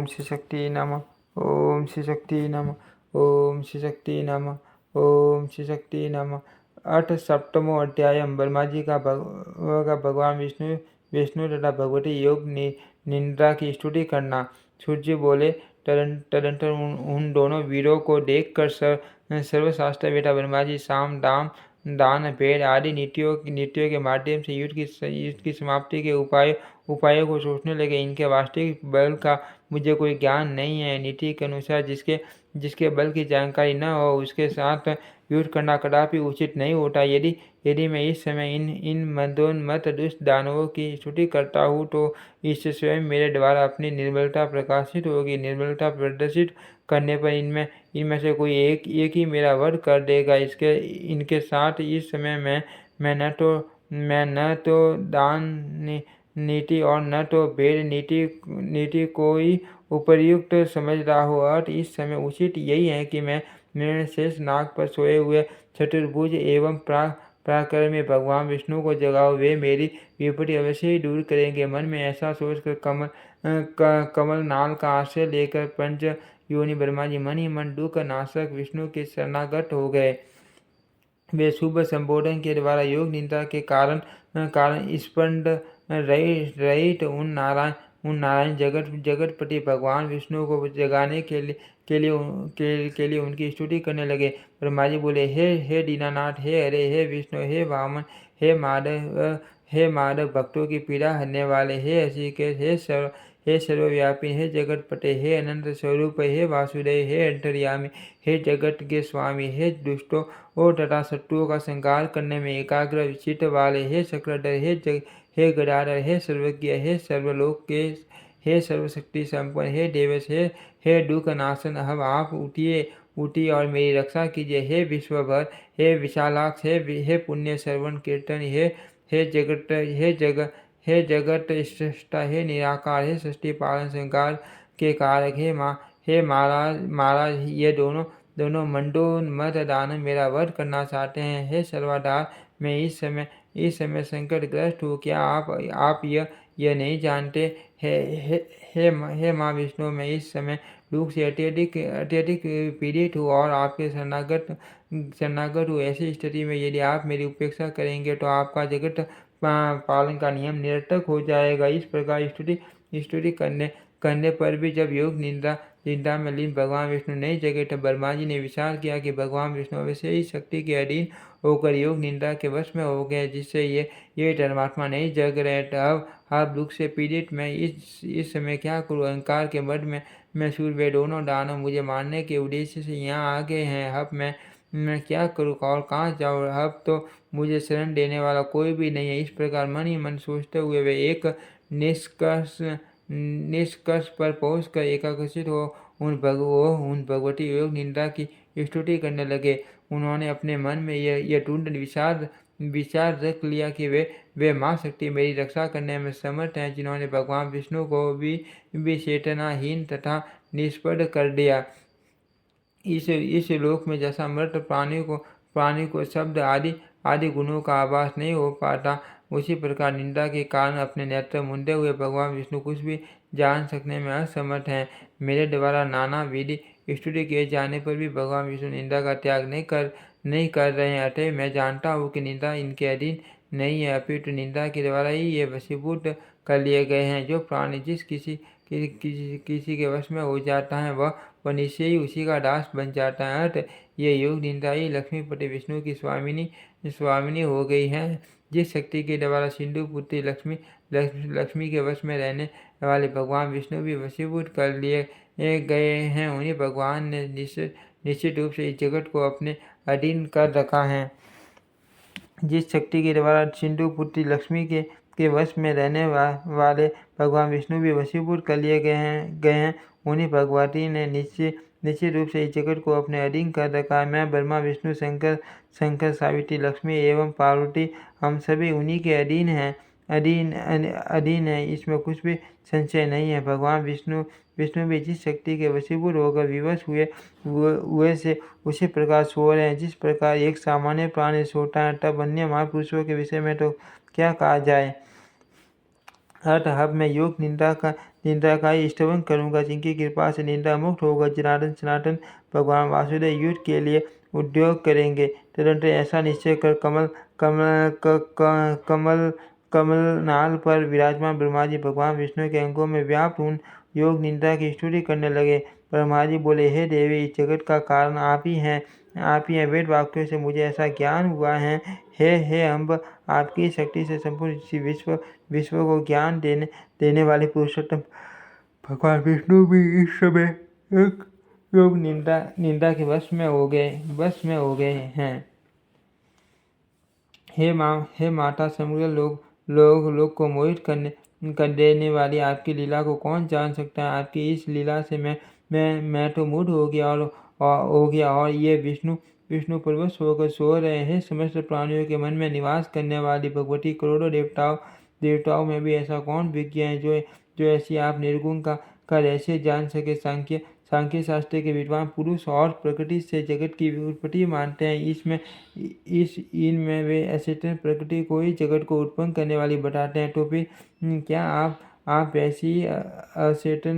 ओम श्री शक्ति नमः। ओम श्री शक्ति नमः। ओम श्री शक्ति नमः। ओम श्री शक्ति नमः। 8 अध्याय ब्रह्मा जी का भगवान विष्णु तथा भगवती योग निंद्रा की स्तुति करना। सूर्य बोले, तदंतर उन दोनों वीरों को देखकर सर्वशास्त्र बेटा ब्रह्मा जी साम दाम दान भेद आदि नीतियों के माध्यम से युद्ध की समाप्ति के उपायों को सोचने लगे। इनके वास्तविक बल का मुझे कोई ज्ञान नहीं है। नीति के अनुसार जिसके बल की जानकारी न हो उसके साथ युद्ध करना कदापि उचित नहीं होता। यदि मैं इस समय इन मदोन्मत्त दुष्ट दानवों की स्तुति करता हूँ तो इससे स्वयं मेरे द्वारा अपनी निर्बलता प्रकाशित होगी। निर्बलता प्रदर्शित करने पर इनमें से कोई एक ही मेरा वध कर देगा। इनके साथ इस समय मैं न तो दान नीति और न तो भेद नीति को ही उपयुक्त समझ रहा हूँ। और इस समय उचित यही है कि मैं शेष नाग पर सोए हुए चतुर्भुज एवं पराक्रमी भगवान विष्णु को जगाऊं। वे मेरी विपत्ति अवश्य ही दूर करेंगे। मन में ऐसा सोचकर कमल नाल का आश्रय लेकर पंच योनि ब्रह्मा जी मन ही मन दुख नाशक विष्णु के शरणागत हो गए। वे शुभ संबोधन के द्वारा योग निंदा के कारण स्पंद रहित उन नारायण जगतपति भगवान विष्णु को जगाने के लिए उनकी स्तुति करने लगे। ब्रह्मा जी बोले, हे दीनानाथ, हे हरे, हे विष्णु, हे वामन, हे माधव, भक्तों की पीड़ा हरने वाले, हे ऋषिकेश, हे सर्वव्यापी, हे जगतपते, हे अनंत स्वरूप, हे वासुदेव, हे अंतर्यामी, हे जगत के स्वामी, हे दुष्टों तथा शत्रुओं का संहार करने में एकाग्र चित्त वाले, हे चक्रधर, हे गदाधर, हे सर्वज्ञ, हे सर्वलोक के, हे सर्वशक्ति संपन्न, हे देवेश, हे दुख नाशन, अब आप उठिए और मेरी रक्षा कीजिए। हे विश्वभर, हे विशालाक्ष, हे पुण्य श्रवण कीर्तन, हे जगत सृष्टा, हे निराकार, हे सृष्टि पालन संहार के कारक, हे महाराज ये दोनों मंडोन्मत्त दानव मेरा वध करना चाहते हैं। हे सर्वाधार, मैं इस समय संकटग्रस्त हूँ। क्या आप यह नहीं जानते? हे माँ विष्णु, मैं इस समय दुख से अत्यधिक पीड़ित हूँ और आपके शरणागत हूँ। ऐसी स्थिति में यदि आप मेरी उपेक्षा करेंगे तो आपका जगत पालन का नियम निरर्थक हो जाएगा। इस प्रकार स्तुति करने पर भी जब योग निंदा में लीन भगवान विष्णु नहीं जगे तब ब्रह्मा जी ने विचार किया कि भगवान विष्णु अवश्य ही शक्ति के अधीन होकर योग निंदा के वश में हो गए, जिससे ये धर्मात्मा नहीं जग रहे। अब दुख से पीड़ित मैं इस समय क्या करूँ? अहंकार के मद में सूर्य दोनों दानव मुझे मारने के उद्देश्य से यहाँ आ गए हैं। अब मैं क्या करूँ और कहाँ जाऊँ? अब तो मुझे शरण देने वाला कोई भी नहीं है। इस प्रकार मन ही मन सोचते हुए वे एक निष्कर्ष पर पहुंचकर एकाग्रचित हो उन भगवती योग निंदा की स्तुति करने लगे। उन्होंने अपने मन में यह दृढ़ विचार रख लिया कि वे माँ शक्ति मेरी रक्षा करने में समर्थ हैं, जिन्होंने भगवान विष्णु को भी चेतनाहीन तथा निष्प्रभ कर दिया। इस लोक में जैसा मृत प्राणी को शब्द आदि गुणों का आभास नहीं हो पाता, उसी प्रकार निंदा के कारण अपने नेत्र मूंदे हुए भगवान विष्णु कुछ भी जान सकने में असमर्थ हैं। मेरे द्वारा नाना विधि स्तुति किए जाने पर भी भगवान विष्णु निंदा का त्याग नहीं कर रहे हैं। अतः मैं जानता हूँ कि निंदा इनके अधीन नहीं है, अपितु निंदा के द्वारा ही ये वशीभूत कर लिए गए हैं। जो प्राणी किसी के वश में हो जाता है वह निश्चय ही उसी का दास बन जाता है। अर्थ ये योग निंदा ही लक्ष्मीपति विष्णु की स्वामिनी हो गई है। जिस शक्ति के द्वारा सिंधु पुत्री लक्ष्मी के वश में रहने वाले भगवान विष्णु भी वशीभूत कर लिए गए हैं, उन्हीं भगवान ने निश्चित रूप से इस जगत को अपने अधीन कर रखा है। जिस शक्ति के द्वारा सिंधु पुत्री लक्ष्मी के वश में रहने वाले भगवान विष्णु भी वशीभूत कर लिए गए हैं, उन्हीं भगवती ने निश्चित रूप से इस जगत को अपने अधीन कर रखा है। मैं ब्रह्मा विष्णु शंकर सावित्री लक्ष्मी एवं पार्वती हम सभी उन्हीं के अधीन है। इसमें कुछ भी संशय नहीं है। भगवान विष्णु भी जिस शक्ति के वशीभूत होकर विवश हुए से उसी प्रकार सो रहे हैं। जिस प्रकार एक सामान्य प्राणी सोता है, तब अन्य महापुरुषों के विषय में तो क्या कहा जाए। अब मैं योग निंदा का ही स्तवन करूँगा, जिनकी कृपा से निंदा मुक्त होगा। जनार्दन सनातन भगवान वासुदेव युद्ध के लिए उद्योग करेंगे। तदनंतर ऐसा निश्चय कर कमल नाल पर विराजमान ब्रह्मा जी भगवान विष्णु के अंगों में व्याप्त उन योग निंदा की स्तुति करने लगे। ब्रह्मा जी बोले, हे देवी, इस जगत का कारण आप ही हैं। वेद वाक्यों से मुझे ऐसा ज्ञान हुआ है। हे अम्ब, आपकी शक्ति से संपूर्ण विश्व को ज्ञान देने वाले पुरुषोत्तम भगवान विष्णु भी इस समय एक योग निंदा के वश में हो गए हैं। हे माता, समग्र लोग को मोहित कर देने वाली आपकी लीला को कौन जान सकता है। आपकी इस लीला से मैं तो मूढ़ हो गया और ये विष्णु परवश होकर सो रहे हैं। समस्त प्राणियों के मन में निवास करने वाली भगवती, करोड़ों देवताओं में भी ऐसा कौन विज्ञ है जो ऐसी आप निर्गुण का रहस्य जान सके। सांख्य शास्त्र के विद्वान पुरुष और प्रकृति से जगत की उत्पत्ति मानते हैं। इनमें वे अचेतन प्रकृति को ही जगत को उत्पन्न करने वाली बताते हैं। तो फिर क्या आप वैसी अचेतन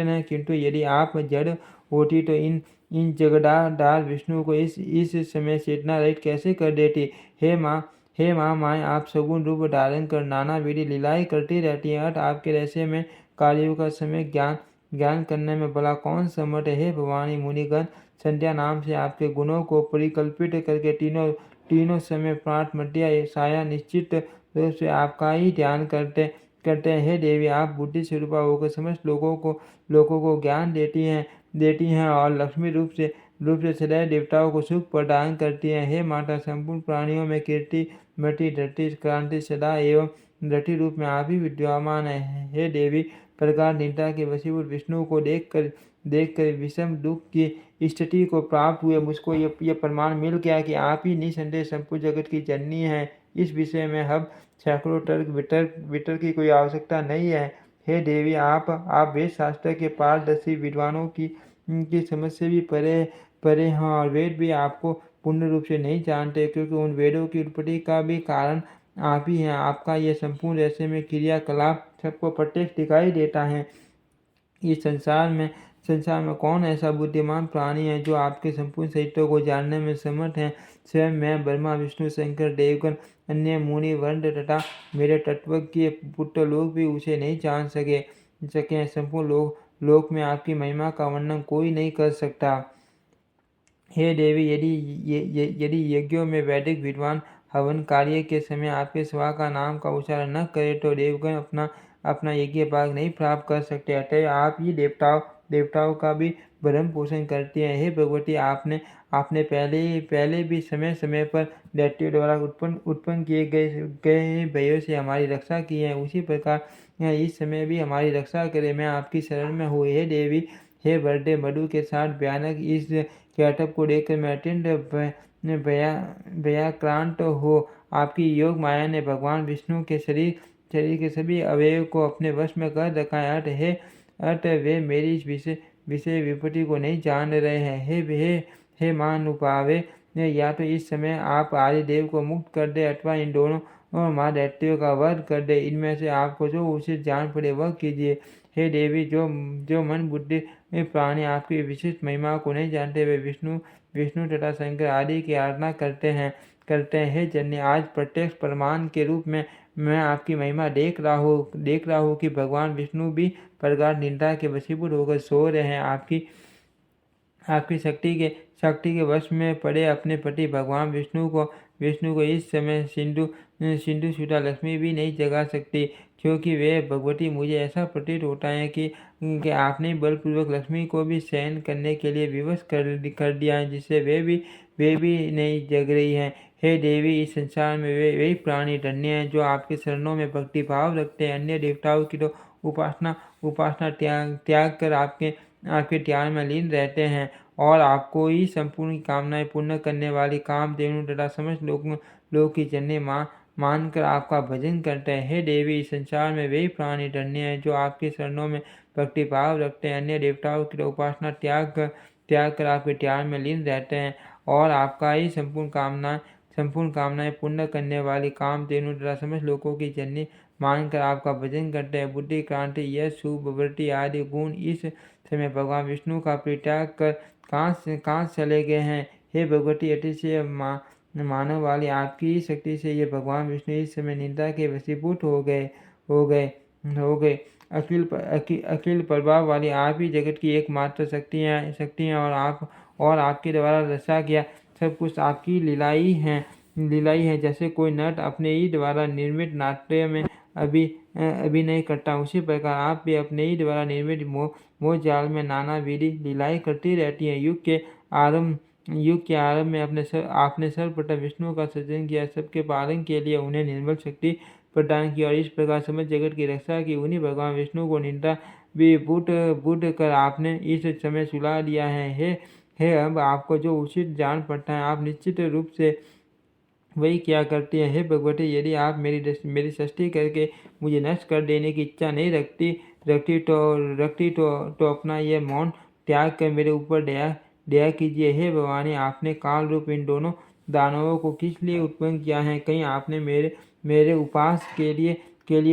है? किंतु यदि आप जड़ होती तो इन जगदाधार विष्णु को इस समय चेतना रहित कैसे कर देती। हे माँ माए, आप सगुण रूप धारण कर नाना विधि लीलाएं करती रहती हैं। अत आपके रहस्य में कार्यों का समय ज्ञान करने में भला कौन समर्थ है। हे भवानी, मुनिगण संध्या नाम से आपके गुणों को परिकल्पित करके तीनों समय प्रात मध्य साया निश्चित रूप से आपका ही ध्यान करते हैं। हे देवी, आप बुद्धि स्वरूपा होकर समस्त लोगों को ज्ञान देती हैं और लक्ष्मी रूप से सदैव देवताओं को सुख प्रदान करती हैं। हे माता, संपूर्ण प्राणियों में कीर्ति, मति, धृति, क्रांति सदा एवं रति रूप में आप ही विद्यमान है। हे देवी, प्रकार निंदा के वशीभूत विष्णु को देखकर विषम दुख की स्थिति को प्राप्त हुए मुझको ये प्रमाण मिल गया कि आप ही निसंदेह संपूर्ण जगत की जननी है। इस विषय में हम सैकड़ों तर्क वितर्क की कोई आवश्यकता नहीं है। हे देवी, आप वेद शास्त्र के पारदर्शी विद्वानों की समझ से भी परे हैं और वेद भी आपको पूर्ण रूप से नहीं जानते, क्योंकि उन वेदों की उत्पत्ति का भी कारण आप ही हैं। आपका यह संपूर्ण रहस्य में क्रियाकलाप सबको प्रत्यक्ष दिखाई देता है। इस संसार में कौन ऐसा बुद्धिमान प्राणी है जो आपके संपूर्ण साहित्यों को जानने में समर्थ है। स्वयं मैं, ब्रह्मा, विष्णु, शंकर, देवगण, अन्य मुनि वर्ण तथा मेरे तत्वज्ञ पुत्र लोग भी उसे नहीं जान सके। संपूर्ण लोक में आपकी महिमा का वर्णन कोई नहीं कर सकता। हे देवी, यदि यज्ञों में वैदिक विद्वान हवन कार्य के समय आपके स्वा का नाम का उच्चारण न करे तो देवगण अपना यज्ञ भाग नहीं प्राप्त कर सकते। अतः आप ही देवताओं का भी भरण पोषण करती हैं। हे भगवती, आपने पहले भी समय समय पर दैत्यों द्वारा उत्पन्न किए गए भयों से हमारी रक्षा की है। उसी प्रकार इस समय भी हमारी रक्षा करे। मैं आपकी शरण में हूँ। हे देवी, हे वरदे, मधु के साथ भयानक इस कैटअप को देखकर मैं अत्यंत भयाक्रांत हो। आपकी योग माया ने भगवान विष्णु के शरीर के सभी अवयव को अपने वश में कर रखा है। अत वे मेरी इस विषय विपत्ति को नहीं जान रहे हैं। हे मां अनुभावे, या तो इस समय आप आदिदेव को मुक्त कर दे अथवा इन दोनों महादैत्यों का वध कर दे। इनमें से आपको जो उचित जान पड़े वह कीजिए। हे देवी, जो मन बुद्धि प्राणी आपकी विशिष्ट महिमा को नहीं जानते, वे विष्णु तथा शंकर आदि की आराधना करते हैं। हे जन्य, आज प्रत्यक्ष प्रमाण के रूप में मैं आपकी महिमा देख रहा हूँ कि भगवान विष्णु भी प्रगाढ़ निंदा के वशीभूत होकर सो रहे हैं। आपकी शक्ति के वश में पड़े अपने पति भगवान विष्णु को इस समय सिंधु सुधा लक्ष्मी भी नहीं जगा सकती, क्योंकि वे भगवती, मुझे ऐसा प्रतीत होता है कि आपने बलपूर्वक लक्ष्मी को भी सहन करने के लिए विवश कर दिया है, जिससे वे भी नहीं जग रही हैं। हे देवी, इस संसार में वे प्राणी धन्य हैं जो आपके शरणों में भक्ति भाव रखते हैं। अन्य देवताओं की तो उपासना त्याग कर आपके ध्यान में लीन रहते हैं और आपको ही संपूर्ण कामनाएं पूर्ण करने वाली कामधेनु तथा समस्त लोगों की जननी मानकर आपका भजन करते हैं। हे देवी, इस संसार में वे प्राणी धन्य हैं जो आपके शरणों में भक्ति भाव रखते हैं। अन्य देवताओं की तो उपासना त्याग कर आपके ध्यान में लीन रहते हैं और आपका ही संपूर्ण कामनाएं पूर्ण करने वाली कामधेनु तथा समस्त लोगों की जननी मानकर आपका भजन करते हैं। बुद्धि, क्रांति, यश, शुभ, वृद्धि आदि गुण इस समय भगवान विष्णु का परित्याग कर कहाँ चले गए हैं। हे भगवती, अतिशय मानव वाली आपकी शक्ति से ये भगवान विष्णु इस समय निंदा के वशीभूत हो गए। अखिल प्रभाव वाली आप ही जगत की एकमात्र शक्ति हैं और आपके द्वारा रचा गया सब कुछ आपकी लीलाई है। जैसे कोई नट अपने ही द्वारा निर्मित नाट्य में अभिनय करता, उसी प्रकार आप भी अपने ही द्वारा निर्मित मोह जाल में नाना विधि लीलाएं करती रहती हैं। युग के आरंभ में आपने सर्वप्रथम विष्णु का सृजन किया, सबके पालन के लिए उन्हें निर्मल शक्ति प्रदान की और इस प्रकार समस्त जगत की रक्षा की। उन्हीं भगवान विष्णु को निंदा भी बुद्ध कर आपने इस समय सुला दिया है। अब आपको जो उचित जान पड़ता है आप निश्चित रूप से वही क्या करती है। हे भगवती, यदि आप मेरी सृष्टि करके मुझे नष्ट कर देने की इच्छा नहीं रखती तो अपना यह मौन त्याग कर मेरे ऊपर दया कीजिए। हे भवानी, आपने काल रूप इन दोनों दानवों को किस लिए उत्पन्न किया है? कहीं आपने मेरे उपास के लिए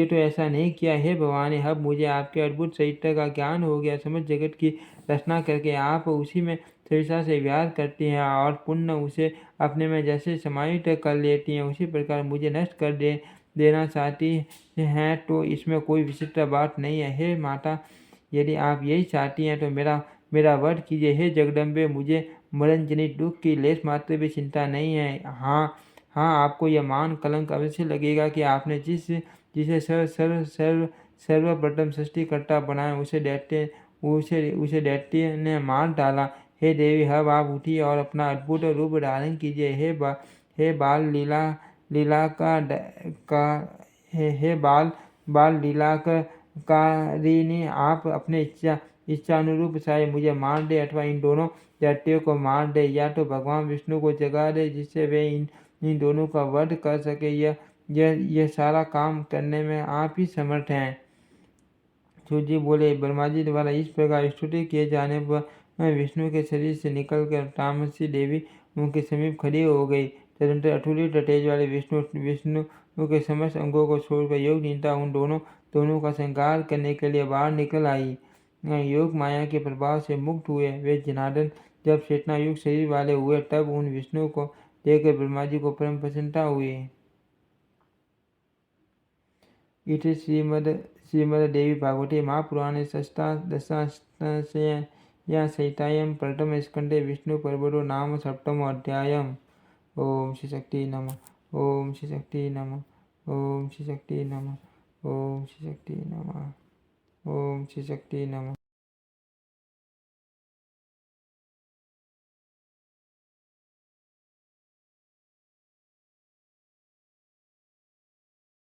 तो ऐसा नहीं किया। हे भवानी, अब मुझे आपके अद्भुत चरित्र का ज्ञान हो गया। समस्त जगत की रचना करके आप उसी में स्वेच्छा से विहार करती हैं और पुण्य उसे अपने में जैसे समाहित कर लेती हैं, उसी प्रकार मुझे नष्ट कर देना चाहती हैं तो इसमें कोई विचित्र बात नहीं है। हे माता, यदि आप यही चाहती हैं तो मेरा वध कीजिए। हे जगदम्बे, मुझे मरण जनित दुख की लेश मात्र भी चिंता नहीं है। हाँ, आपको यह मान कलंक अवश्य लगेगा कि आपने जिसे सर्वप्रथम सृष्टिकर्ता बनाया उसे दैत्य ने मार डाला। हे देवी, अब आप उठिए और अपना अद्भुत रूप धारण कीजिए। हे बाल लीला कारिणी, आप अपने इच्छानुरूप चाहे मुझे मार दे अथवा इन दोनों दैत्यों को मार दे, या तो भगवान विष्णु को जगा दे जिससे वे इन दोनों का वध कर सके। यह सारा काम करने में आप ही समर्थ हैं। सूत जी बोले, ब्रह्मा जी द्वारा इस प्रकार स्तुति किए जाने पर विष्णु के शरीर से निकलकर तामसी देवी उनके समीप खड़ी हो गई। तदनंतर अतुलित तेज वाले विष्णु के समस्त अंगों को छोड़कर योग निष्ठा उन दोनों का संहार करने के लिए बाहर निकल आई। योग माया के प्रभाव से मुक्त हुए वे जनार्दन जब चेतना युक्त शरीर वाले हुए तब उन विष्णु को देखकर ब्रह्मा जी को परम प्रसन्नता हुई। इति श्रीमद्देवी भागवते महापुराणे षष्ठादशाध्याय्यां संहितायां प्रथमस्कन्धे विष्णुपर्वतो नाम सप्तमोऽध्यायः। ओम श्री शक्ति नमः। ओम श्री शक्ति नमः। ओम श्री शक्ति नमः। ओम श्री शक्ति नमः। ओम श्री शक्ति नमः।